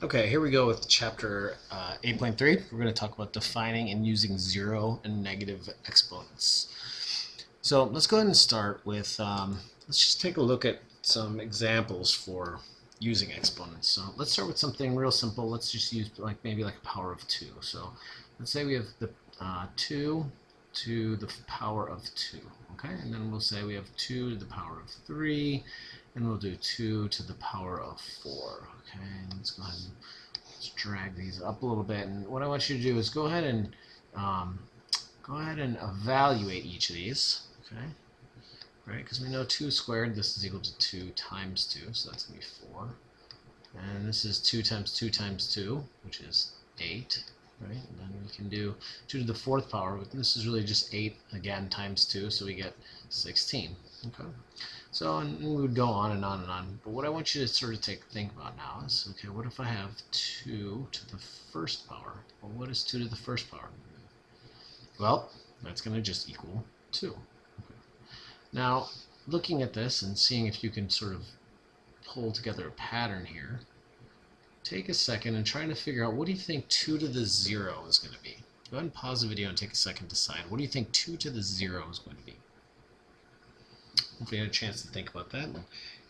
Okay, here we go with chapter 8.3. We're going to talk about defining and using zero and negative exponents. So let's go ahead and start with, let's just take a look at some examples for using exponents. So let's start with something real simple. Let's just use maybe like a power of 2. So let's say we have the 2 to the power of 2. Okay, and then we'll say we have 2 to the power of 3, and we'll do 2 to the power of 4. Okay, and let's go ahead and let's drag these up a little bit. And what I want you to do is go ahead and evaluate each of these. Okay, right? Because we know 2 squared. This is equal to 2 times 2, so that's gonna be 4. And this is 2 times 2 times 2, which is 8. Right? And then we can do 2 to the 4th power. This is really just 8 again times 2, so we get 16. Okay. So and we would go on and on and on. But what I want you to sort of think about now is, okay, what if I have 2 to the 1st power? Well, what is 2 to the 1st power? Well, that's going to just equal 2. Okay. Now, looking at this and seeing if you can sort of pull together a pattern here, take a second and try to figure out, what do you think 2 to the 0 is going to be? Go ahead and pause the video and take a second to decide. What do you think 2 to the 0 is going to be? Hopefully you had a chance to think about that. And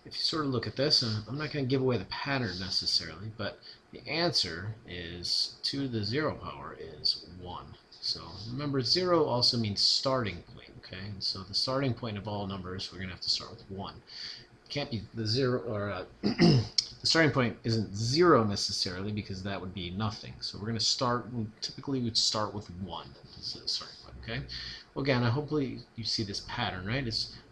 if you sort of look at this, and I'm not going to give away the pattern necessarily, but the answer is 2 to the 0 power is 1. So remember, 0 also means starting point, okay? And so the starting point of all numbers, we're going to have to start with 1. It can't be the 0, or the starting point isn't 0 necessarily, because that would be nothing. So we're going to start, typically we'd start with 1 as the starting point, okay? Well, again, hopefully you see this pattern, right?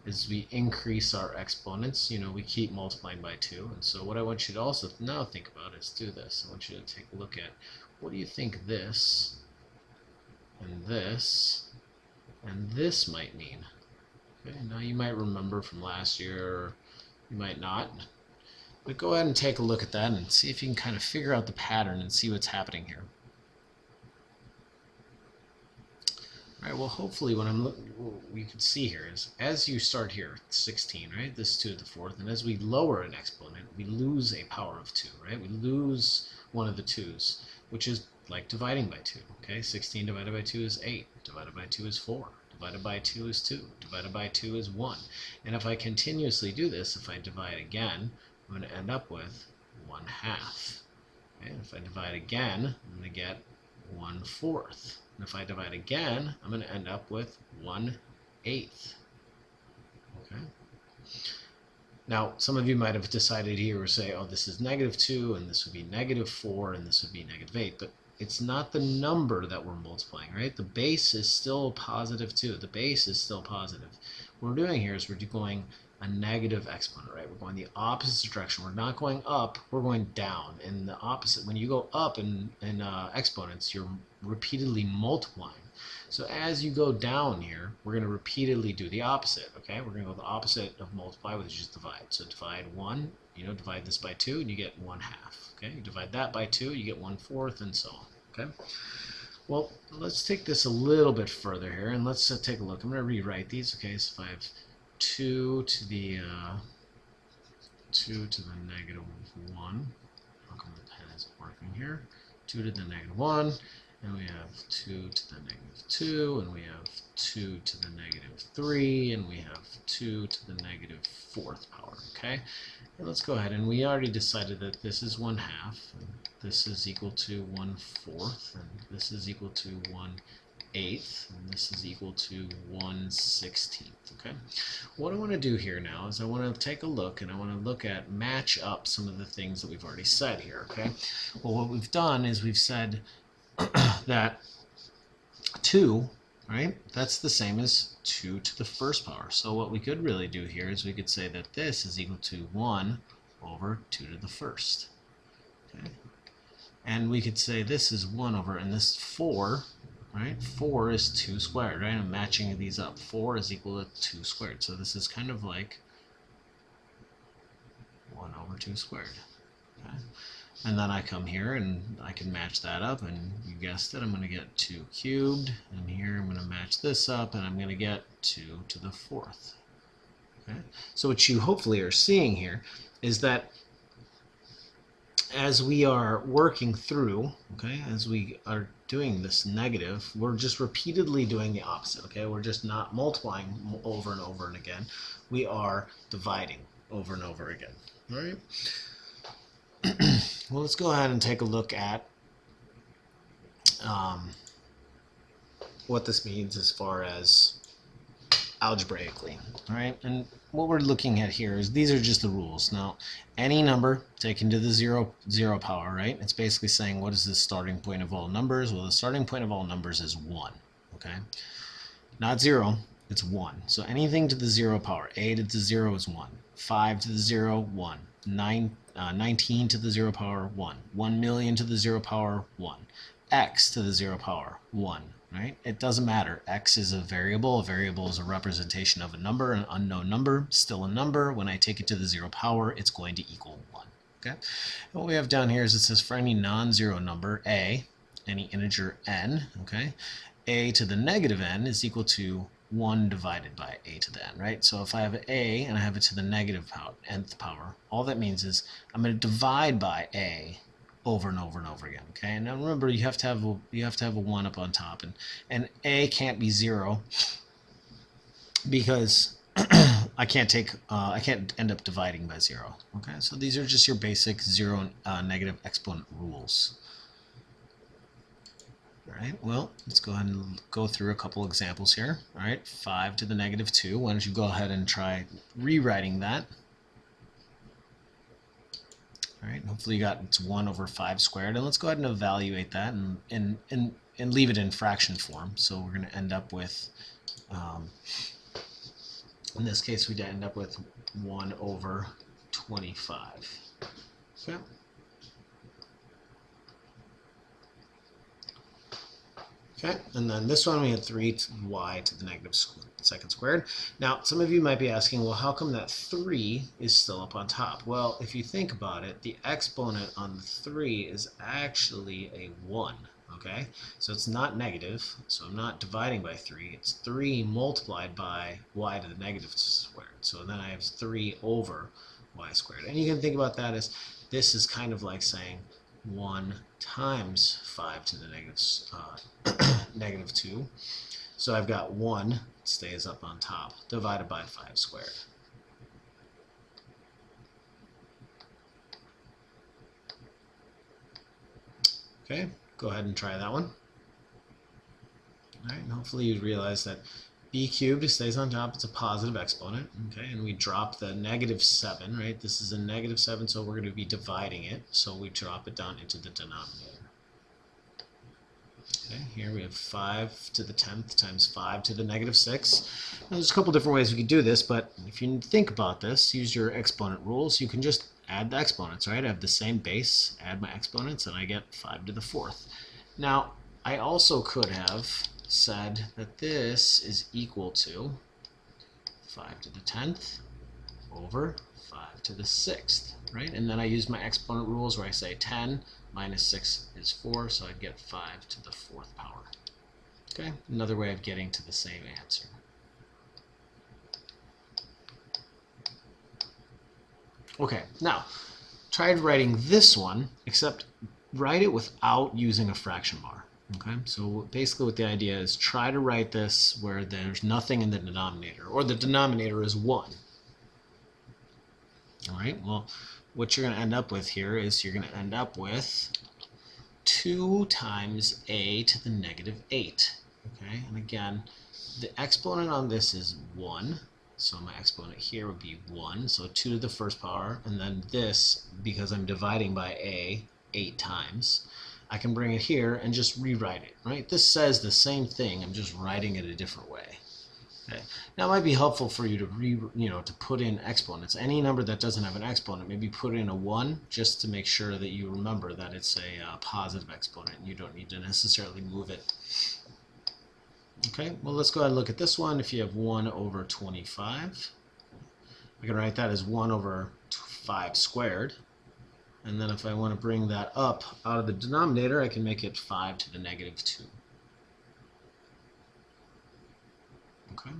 As we increase our exponents, we keep multiplying by 2. And so what I want you to also now think about is do this. I want you to take a look at, what do you think this and this and this might mean? Okay, now you might remember from last year, or you might not. But go ahead and take a look at that and see if you can kind of figure out the pattern and see what's happening here. All right, well, hopefully what you can see here is, as you start here, 16, right? This is 2 to the 4th, and as we lower an exponent, we lose a power of 2, right? We lose one of the 2's, which is like dividing by 2, okay? 16 divided by 2 is 8, divided by 2 is 4, divided by 2 is 2, divided by 2 is 1. And if I continuously do this, if I divide again, I'm going to end up with 1/2. Okay? And if I divide again, I'm going to get 1/4. And if I divide again, I'm going to end up with 1/8. Okay. Now, some of you might have decided here or say, oh, this is -2, and this would be -4, and this would be -8. But it's not the number that we're multiplying, right? The base is still positive 2. The base is still positive. What we're doing here is we're going a negative exponent, right? We're going the opposite direction. We're not going up, we're going down. And the opposite, when you go up in exponents, you're repeatedly multiplying. So as you go down here, we're going to repeatedly do the opposite, okay? We're going to go the opposite of multiply, which is just divide. So divide 1, divide this by 2, and you get 1/2, okay? You divide that by 2, you get 1/4, and so on, okay? Well, let's take this a little bit further here, and let's take a look. I'm going to rewrite these, okay? So if I have 2 to the -1. How come the pen isn't working here? 2 to the -1, and we have 2 to the -2, and we have 2 to the -3, and we have 2 to the -4th power. Okay, and let's go ahead, and we already decided that this is 1/2, and this is equal to 1/4, and this is equal to 1/8, and this is equal to 1/16. Okay, what I want to do here now is I want to take a look, and I want to match up some of the things that we've already said here. Okay, well, what we've done is we've said that 2, right, that's the same as 2 to the 1st power. So what we could really do here is we could say that this is equal to 1 over 2 to the 1st. Okay, and we could say this is 1 over, and this 4, right? 4 is 2 squared, right? I'm matching these up. 4 is equal to 2 squared. So this is kind of like 1 over 2 squared. Okay? And then I come here and I can match that up, and you guessed it, I'm going to get 2 cubed, and here I'm going to match this up, and I'm going to get 2 to the 4th. Okay? So what you hopefully are seeing here is that as we are working through, okay, as we are doing this negative, we're just repeatedly doing the opposite, okay? We're just not multiplying over and over and again. We are dividing over and over again, all right? Well, let's go ahead and take a look at what this means as far as algebraically, all right? And what we're looking at here is these are just the rules. Now, any number taken to the zero power, right? It's basically saying what is the starting point of all numbers? Well, the starting point of all numbers is 1, okay? Not 0, it's 1. So anything to the 0 power, a to the 0 is 1, 5 to the 0, 1, 19 to the 0 power, 1, 1 million to the 0 power, 1, x to the 0 power, 1. Right? It doesn't matter. X is a variable. A variable is a representation of a number, an unknown number, still a number. When I take it to the 0 power, it's going to equal 1. Okay? And what we have down here is it says for any non-zero number, a, any integer n, okay, a to the negative n is equal to 1 divided by a to the n, right? So if I have a and I have it to the negative power, nth power, all that means is I'm going to divide by a over and over and over again. Okay, and now remember you have to have a 1 up on top, and a can't be 0 because I can't end up dividing by 0. Okay, so these are just your basic zero negative exponent rules. All right, well, let's go ahead and go through a couple examples here. All right, 5 to the negative 2. Why don't you go ahead and try rewriting that? All right, hopefully you got it's 1 over 5 squared, and let's go ahead and evaluate that and leave it in fraction form. So we're going to end up with, in this case, we'd end up with 1 over 25. Okay. Okay, and then this one we had 3y to the negative second squared. Now, some of you might be asking, well, how come that 3 is still up on top? Well, if you think about it, the exponent on the 3 is actually a 1, okay? So it's not negative, so I'm not dividing by 3. It's 3 multiplied by y to the negative squared. So then I have 3 over y squared. And you can think about that as this is kind of like saying 1 times 5 to the negative 2. So I've got 1 stays up on top, divided by 5 squared. Okay, go ahead and try that one. All right, and hopefully you realize that b cubed stays on top. It's a positive exponent. Okay, and we drop the negative 7, right? This is a negative 7, so we're going to be dividing it. So we drop it down into the denominator. Okay, here we have 5 to the 10th times 5 to the negative 6. Now, there's a couple different ways we could do this, but if you think about this, use your exponent rules. You can just add the exponents, right? I have the same base, add my exponents, and I get 5 to the 4th. Now, I also could have said that this is equal to 5 to the 10th over 5 to the 6th, right? And then I use my exponent rules where I say 10 minus 6 is 4, so I'd get 5 to the 4th power. Okay, another way of getting to the same answer. Okay, now try writing this one, except write it without using a fraction bar. Okay, so basically what the idea is, try to write this where there's nothing in the denominator, or the denominator is 1. All right, well, what you're going to end up with here is you're going to end up with 2 times a to the negative 8. Okay, and again, the exponent on this is 1, so my exponent here would be 1, so 2 to the first power, and then this, because I'm dividing by a 8 times, I can bring it here and just rewrite it, right? This says the same thing, I'm just writing it a different way. Okay. Now it might be helpful for you to to put in exponents. Any number that doesn't have an exponent, maybe put in a 1 just to make sure that you remember that it's a positive exponent and you don't need to necessarily move it. Okay, well, let's go ahead and look at this one. If you have 1 over 25, I can write that as 1 over 5 squared. And then if I want to bring that up out of the denominator, I can make it 5 to the negative 2. Okay.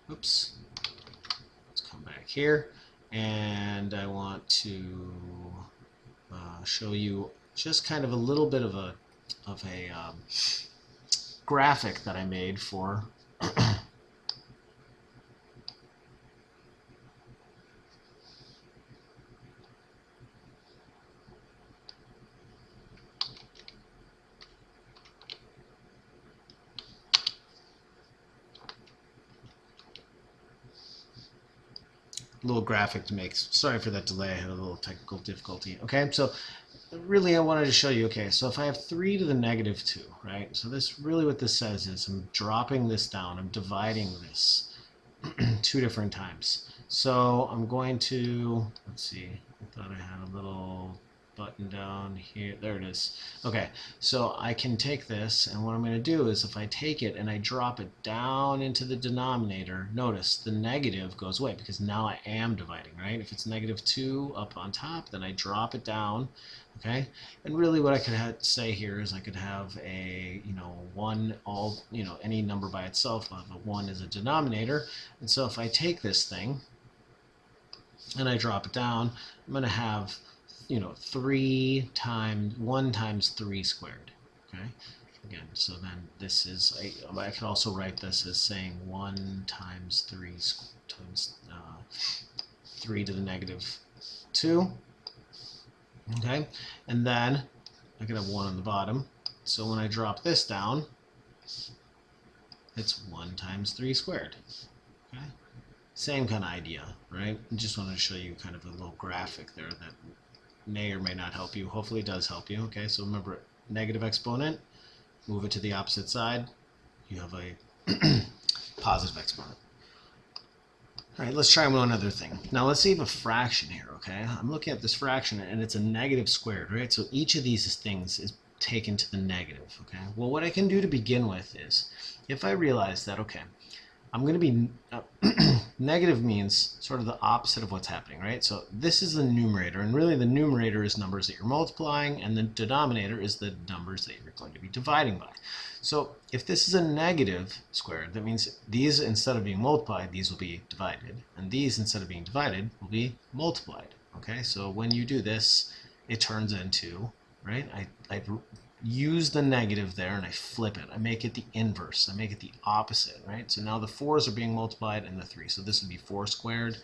Oops. Let's come back here, and I want to show you just kind of a little bit of a graphic that I made for little graphic to make. Sorry for that delay, I had a little technical difficulty. Okay, so really I wanted to show you, okay, so if I have 3 to the negative 2, right? So this really what this says is I'm dropping this down, I'm dividing this 2 different times. So I'm going to, let's see, I thought I had a little button down here. There it is. Okay, so I can take this, and what I'm going to do is if I take it and I drop it down into the denominator, notice the negative goes away because now I am dividing, right? If it's negative 2 up on top, then I drop it down, okay? And really what I could say here is I could have a, 1, any number by itself, I'll have a 1 as a denominator. And so if I take this thing and I drop it down, I'm going to have 3 times 1 times 3 squared. Okay, again, so then this is I could also write this as saying 1 times 3 times 3 to the negative 2. Okay, and then I could have 1 on the bottom. So when I drop this down, it's 1 times 3 squared. Okay, same kind of idea, right? I just wanted to show you kind of a little graphic there that may or may not help you. Hopefully it does help you. Okay, so remember, negative exponent, move it to the opposite side, you have a positive exponent. All right, let's try one other thing. Now let's see if a fraction here, okay? I'm looking at this fraction and it's a negative squared, right? So each of these things is taken to the negative, okay? Well, what I can do to begin with is, if I realize that, okay, I'm going to be, negative means sort of the opposite of what's happening, right? So this is the numerator, and really the numerator is numbers that you're multiplying, and the denominator is the numbers that you're going to be dividing by. So if this is a negative squared, that means these, instead of being multiplied, these will be divided, and these, instead of being divided, will be multiplied, okay? So when you do this, it turns into, right, I use the negative there and I flip it. I make it the inverse. I make it the opposite, right? So now the 4's are being multiplied and the 3. So this would be 4 squared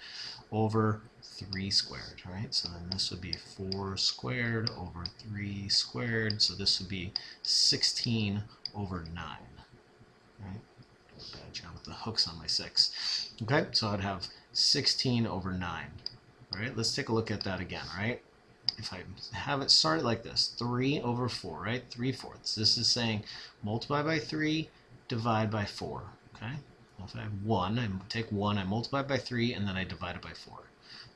over 3 squared, right? So then this would be 4 squared over 3 squared. So this would be 16 over 9, right? Bad job with the hooks on my 6. Okay, so I'd have 16 over 9, all right? Let's take a look at that again, right? If I have it started like this, 3 over 4, right? 3/4. This is saying multiply by 3, divide by 4, okay? Well, if I have 1, I take 1, I multiply by 3, and then I divide it by 4.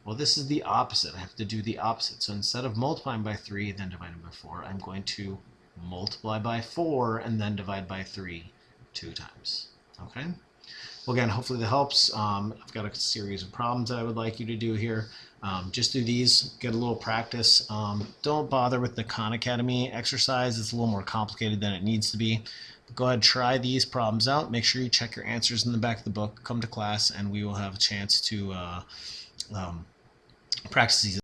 Well, this is the opposite. I have to do the opposite. So instead of multiplying by 3, then dividing by 4, I'm going to multiply by 4, and then divide by 3 2 times, okay? Well, again, hopefully that helps. I've got a series of problems that I would like you to do here. Just do these, get a little practice. Don't bother with the Khan Academy exercise. It's a little more complicated than it needs to be. But go ahead, try these problems out. Make sure you check your answers in the back of the book. Come to class, and we will have a chance to practice these.